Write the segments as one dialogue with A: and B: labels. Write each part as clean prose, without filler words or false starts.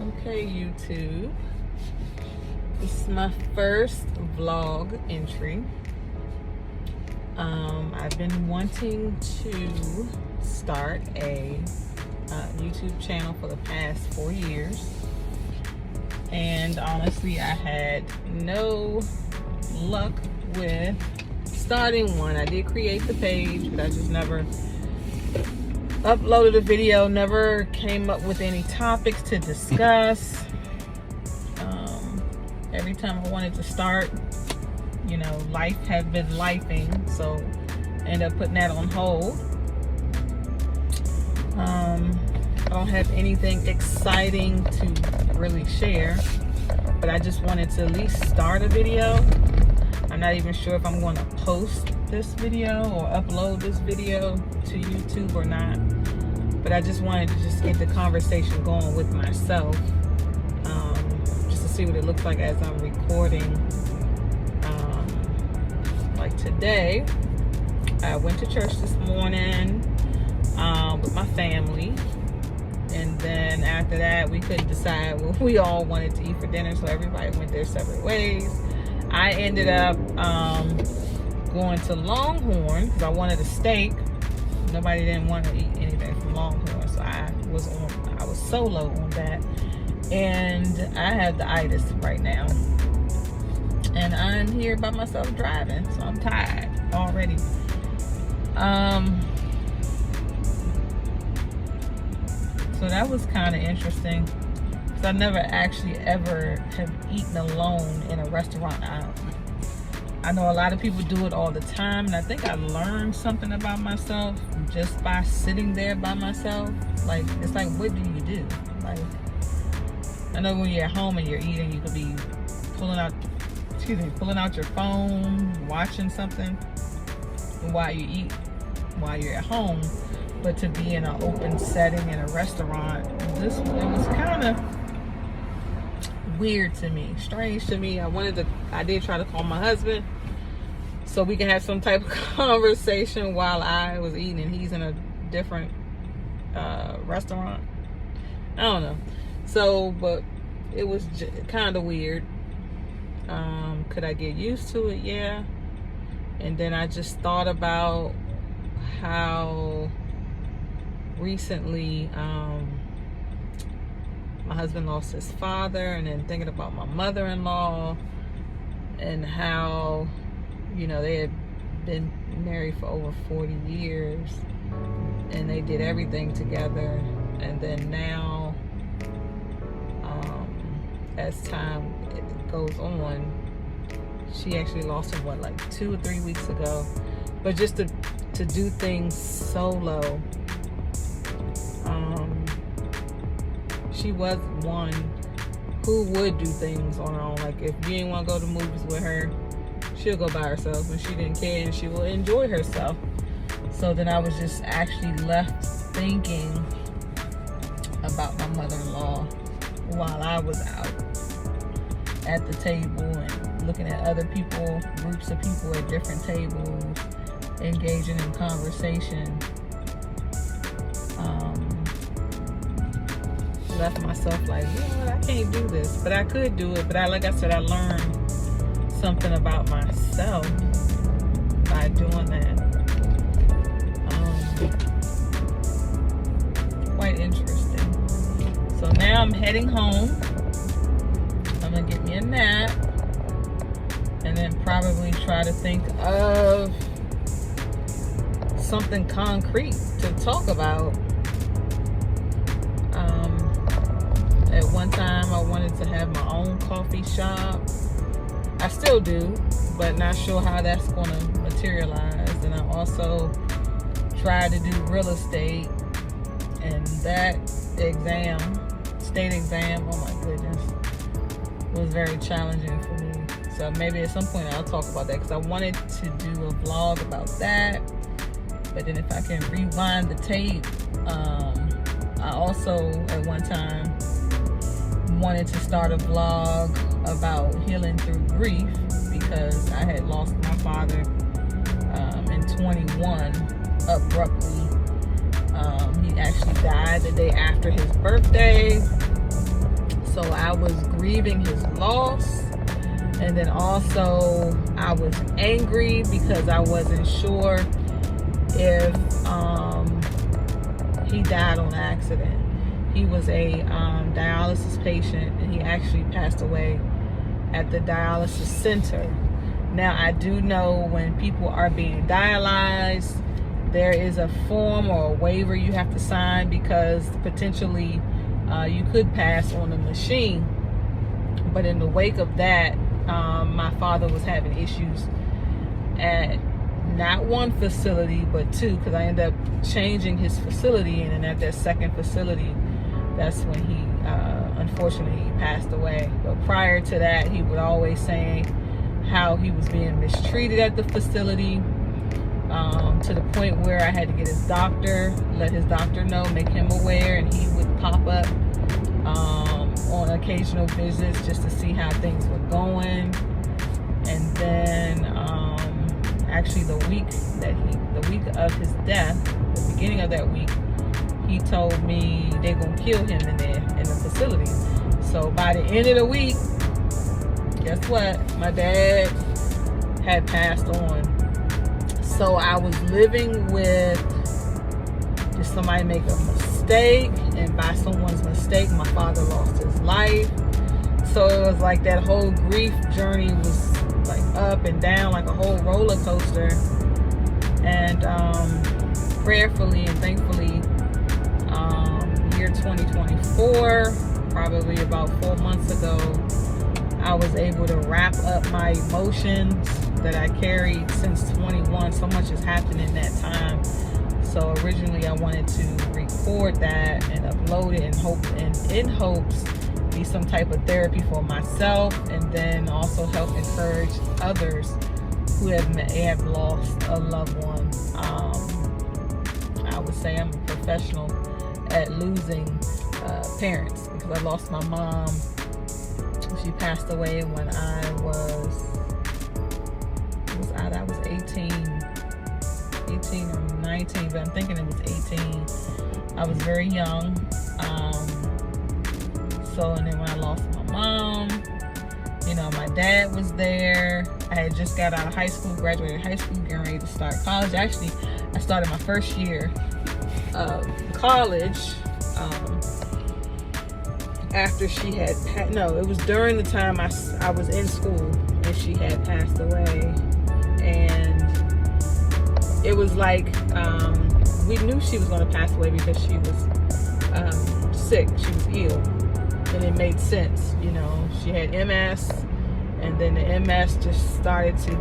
A: Okay, YouTube. This is my first vlog entry. I've been wanting to start a YouTube channel for the past 4 years. And honestly, I had no luck with starting one. I did create the page, but I just never uploaded a video, never came up with any topics to discuss. Every time I wanted to start, you know, life has been lifing, so I ended up putting that on hold. I don't have anything exciting to really share, but I just wanted to at least start a video. I'm not even sure if I'm going to post this video or upload this video to YouTube or not, but I just wanted to just get the conversation going with myself, just to see what it looks like as I'm recording. Like today, I went to church this morning with my family, and then after that we couldn't decide what we all wanted to eat for dinner, so everybody went their separate ways. I ended up going to Longhorn because I wanted a steak. Nobody didn't want to eat anything from Longhorn, so I was solo on that, and I have the itis right now, and I'm here by myself driving, so I'm tired already. So that was kind of interesting, because I never actually ever have eaten alone in a restaurant. I know a lot of people do it all the time, and I think I learned something about myself just by sitting there by myself. Like, it's like, what do you do? Like, I know when you're at home and you're eating, you could be pulling out your phone, watching something while you eat, while you're at home. But to be in an open setting in a restaurant, it was kind of weird to me, strange to me. I did try to call my husband so we can have some type of conversation while I was eating and he's in a different restaurant. I don't know. So, but it was kind of weird. Could I get used to it? Yeah. And then I just thought about how recently my husband lost his father, and then thinking about my mother-in-law and how, you know, they had been married for over 40 years and they did everything together, and then now as time goes on, she actually lost him like 2 or 3 weeks ago. But just to do things solo, she was one who would do things on her own. Like, if you didn't want to go to movies with her, she'll go by herself, and she didn't care, and she will enjoy herself. So then I was just actually left thinking about my mother-in-law while I was out at the table and looking at other people, groups of people at different tables, engaging in conversation. Left myself like, you know what, I can't do this, but I could do it. But like I said, I learned something about myself by doing that. Quite interesting. So now I'm heading home. I'm gonna get me a nap, and then probably try to think of something concrete to talk about. At one time, I wanted to have my own coffee shop. I still do, but not sure how that's going to materialize. And I also tried to do real estate, and that state exam, oh my goodness, was very challenging for me. So maybe at some point I'll talk about that, because I wanted to do a vlog about that. But then if I can rewind the tape, I also at one time wanted to start a vlog about healing through grief, because I had lost my father in 21 abruptly. He actually died the day after his birthday. So I was grieving his loss, and then also I was angry because I wasn't sure if he died on accident. He was a dialysis patient, and he actually passed away at the dialysis center. Now, I do know when people are being dialyzed, there is a form or a waiver you have to sign, because potentially you could pass on the machine. But in the wake of that, my father was having issues at not one facility but two, because I ended up changing his facility, and then at that second facility, that's when he unfortunately passed away. But prior to that, he would always say how he was being mistreated at the facility, to the point where I had to get his doctor, let his doctor know, make him aware, and he would pop up on occasional visits just to see how things were going. And then actually the week of his death, the beginning of that week, he told me they're gonna kill him in the facility. So by the end of the week, guess what? My dad had passed on. So I was living with just somebody make a mistake, and by someone's mistake, my father lost his life. So it was like that whole grief journey was like up and down, like a whole roller coaster. And prayerfully and thankfully, year 2024, probably about 4 months ago, I was able to wrap up my emotions that I carried since 21. So much has happened in that time. So originally I wanted to record that and upload it in hopes be some type of therapy for myself, and then also help encourage others who have lost a loved one. I would say I'm a professional at losing parents, because I lost my mom. She passed away when I was 18 or 19, but I'm thinking it was 18. I was very young. And then when I lost my mom, my dad was there. I had just got out of high school, graduated high school, getting ready to start college. Actually, I started my first year of college after she had it was during the time I was in school and she had passed away. And it was like we knew she was going to pass away because she was sick, she was ill. And it made sense, she had MS, and then the MS just started to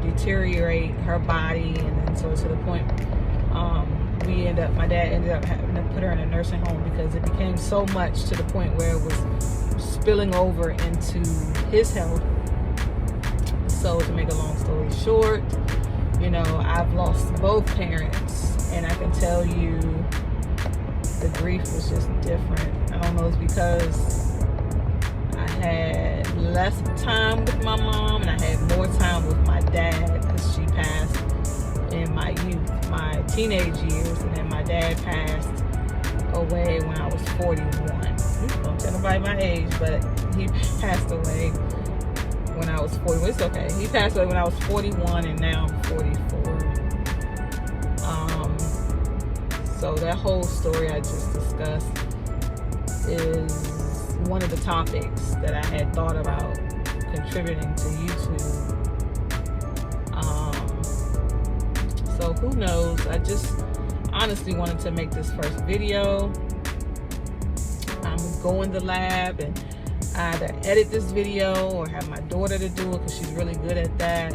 A: deteriorate her body, and then so to the point, my dad ended up having to put her in a nursing home because it became so much to the point where it was spilling over into his health. So to make a long story short, I've lost both parents, and I can tell you the grief was just different. I don't know, it's because I had less time with my mom and I had more time with my dad, because she passed in my youth, my teenage years, and then my dad passed away when I was 41. Don't tell nobody my age, but he passed away when I was 41. It's okay. He passed away when I was 41, and now I'm 44. So that whole story I just discussed is one of the topics that I had thought about contributing to YouTube. So who knows? I just honestly wanted to make this first video. I'm going to the lab and either edit this video or have my daughter to do it, because she's really good at that.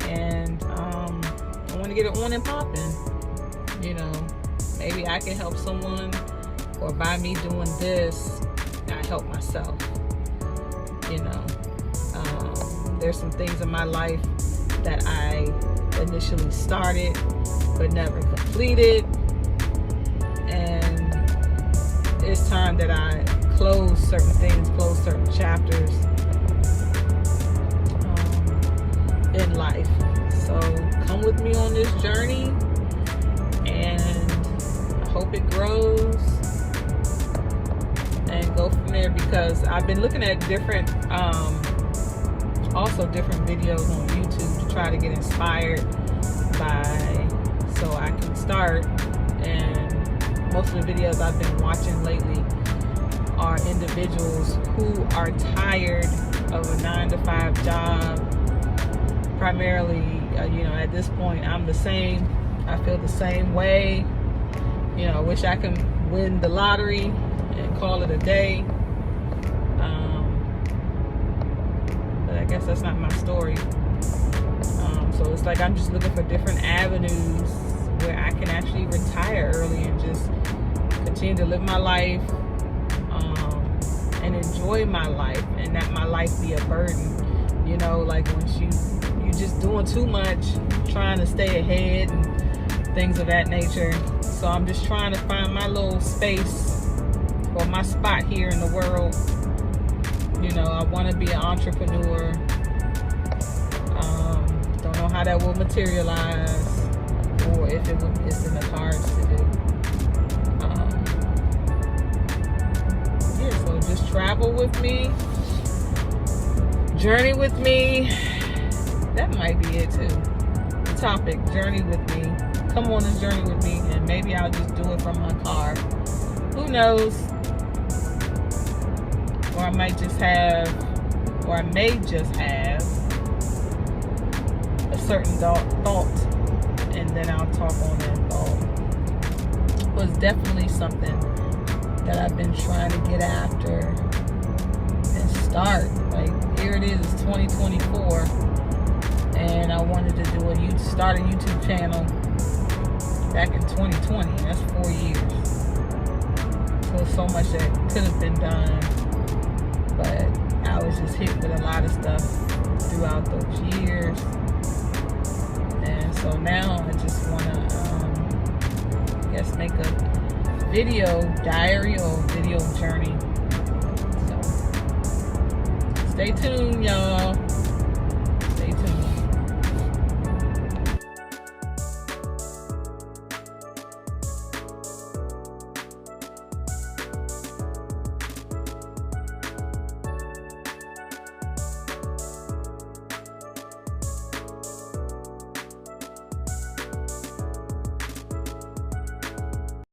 A: And I want to get it on and popping. Maybe I can help someone, or by me doing this, I help myself. There's some things in my life that I initially started but never completed, and it's time that I close certain things, close certain chapters in life. So come with me on this journey, and I hope it grows and go from there. there because I've been looking at different, also different videos on YouTube to try to get inspired by, so I can start. And most of the videos I've been watching lately are individuals who are tired of a 9-to-5 job. Primarily, you know, at this point, I'm the same. I feel the same way. You know, I wish I could win the lottery and call it a day. But I guess that's not my story. So it's like I'm just looking for different avenues where I can actually retire early and just continue to live my life, and enjoy my life, and not my life be a burden. You know, like once you just doing too much, trying to stay ahead and things of that nature. So I'm just trying to find my little space or my spot here in the world. You know, I want to be an entrepreneur. Don't know how that will materialize, or if it's in the cards to do. Yeah, so just travel with me, journey with me. That might be it too. The topic, journey with me. Come on this journey with me, and maybe I'll just do it from my car. Who knows? Or I might just have, or I may just have a certain thought, and then I'll talk on that thought. It was definitely something that I've been trying to get after and start. Like, here it is, it's 2024, and I wanted to start a YouTube channel back in 2020. That's 4 years. So much that could have been done, but I was just hit with a lot of stuff throughout those years. And so now I just want to, I guess, make a video diary or video journey. So stay tuned, y'all.